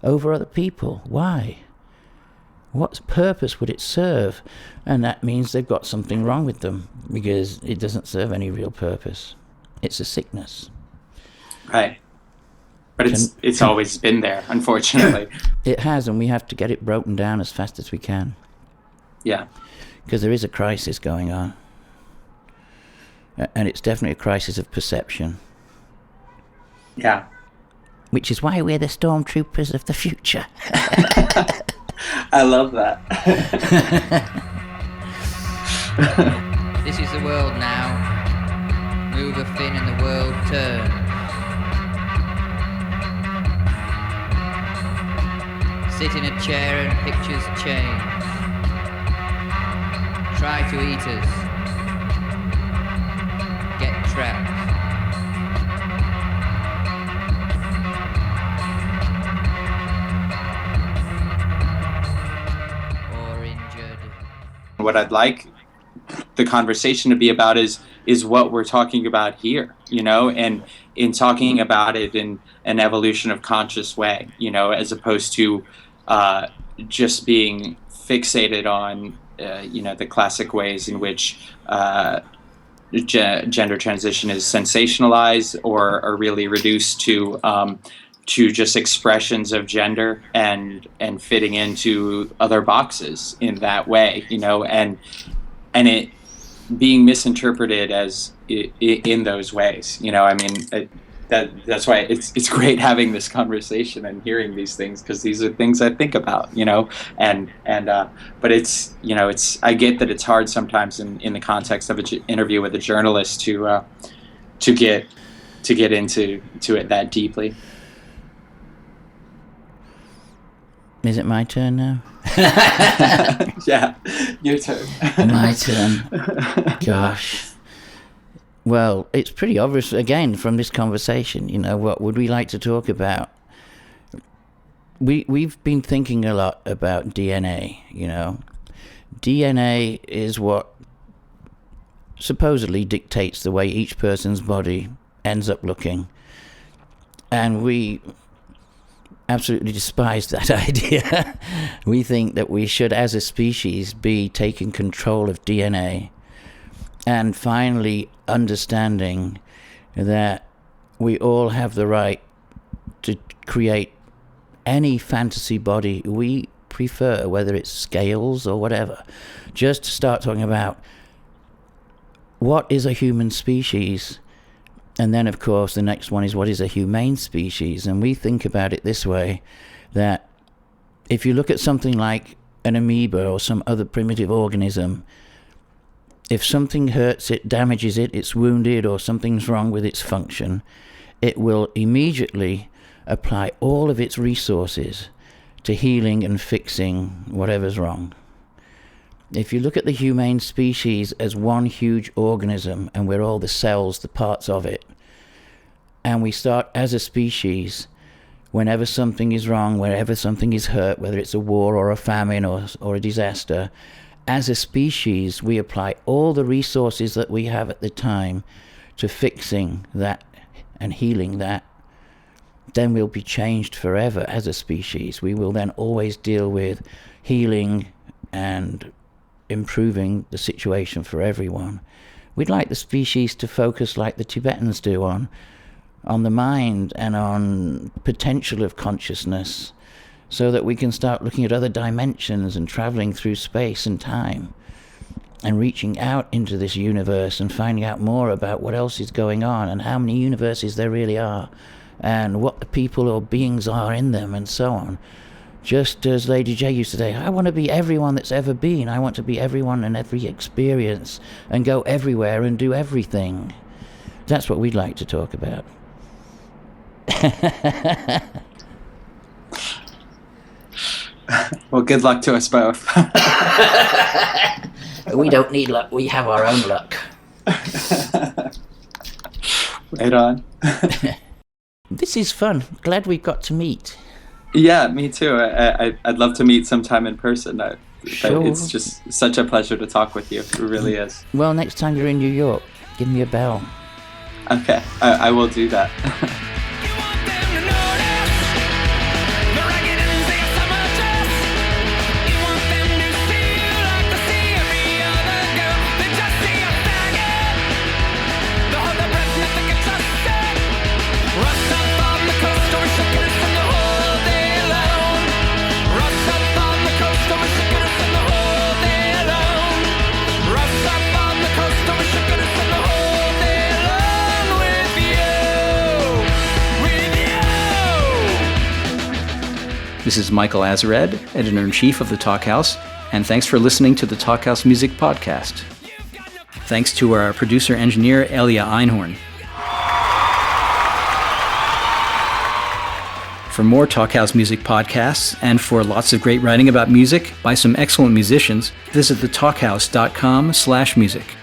over other people? Why? What purpose would it serve? And that means they've got something wrong with them, because it doesn't serve any real purpose. It's a sickness. Right. But it's always been there, unfortunately. It has, and we have to get it broken down as fast as we can. Yeah. Because there is a crisis going on. And it's definitely a crisis of perception. Yeah. Which is why we're the stormtroopers of the future. I love that. This is the world now. Move a fin and the world turns. Sit in a chair and pictures change. Try to eat us. Get trapped. Or injured. What I'd like the conversation to be about is what we're talking about here, you know, and in talking about it in an evolution of conscious way, you know, as opposed to just being fixated on the classic ways in which gender transition is sensationalized or really reduced to just expressions of gender and fitting into other boxes in that way, and it being misinterpreted as in those ways. That's why it's great having this conversation and hearing these things, because these are things I think about, but it's I get that it's hard sometimes in the context of an interview with a journalist to get into it that deeply. Is it my turn now? Yeah, your turn. My turn. Gosh. Well, it's pretty obvious, again, from this conversation, what would we like to talk about? We've been thinking a lot about DNA, DNA is what supposedly dictates the way each person's body ends up looking. And we absolutely despise that idea. We think that we should, as a species, be taking control of DNA and finally understanding that we all have the right to create any fantasy body we prefer, whether it's scales or whatever. Just to start talking about what is a human species, and then of course the next one is what is a humane species. And we think about it this way, that if you look at something like an amoeba or some other primitive organism, if something hurts it, damages it, it's wounded, or something's wrong with its function, it will immediately apply all of its resources to healing and fixing whatever's wrong. If you look at the humane species as one huge organism, and we're all the cells, the parts of it, and we start as a species, whenever something is wrong, wherever something is hurt, whether it's a war or a famine or a disaster, as a species, we apply all the resources that we have at the time to fixing that and healing that. Then we'll be changed forever as a species. We will then always deal with healing and improving the situation for everyone. We'd like the species to focus like the Tibetans do on the mind and on potential of consciousness, so that we can start looking at other dimensions and traveling through space and time and reaching out into this universe and finding out more about what else is going on and how many universes there really are and what the people or beings are in them and so on. Just as Lady J used to say, I want to be everyone that's ever been. I want to be everyone and every experience and go everywhere and do everything. That's what we'd like to talk about. Well, good luck to us both. We don't need luck. We have our own luck. Right on. This is fun. Glad we got to meet. Yeah, me too. I'd love to meet sometime in person. Sure. It's just such a pleasure to talk with you. It really is. Well, next time you're in New York, give me a bell. Okay, I will do that. This is Michael Azared, Editor-in-Chief of the Talkhouse, and thanks for listening to the Talkhouse Music Podcast. Thanks to our producer-engineer, Elia Einhorn. For more Talkhouse Music podcasts, and for lots of great writing about music by some excellent musicians, visit thetalkhouse.com/music.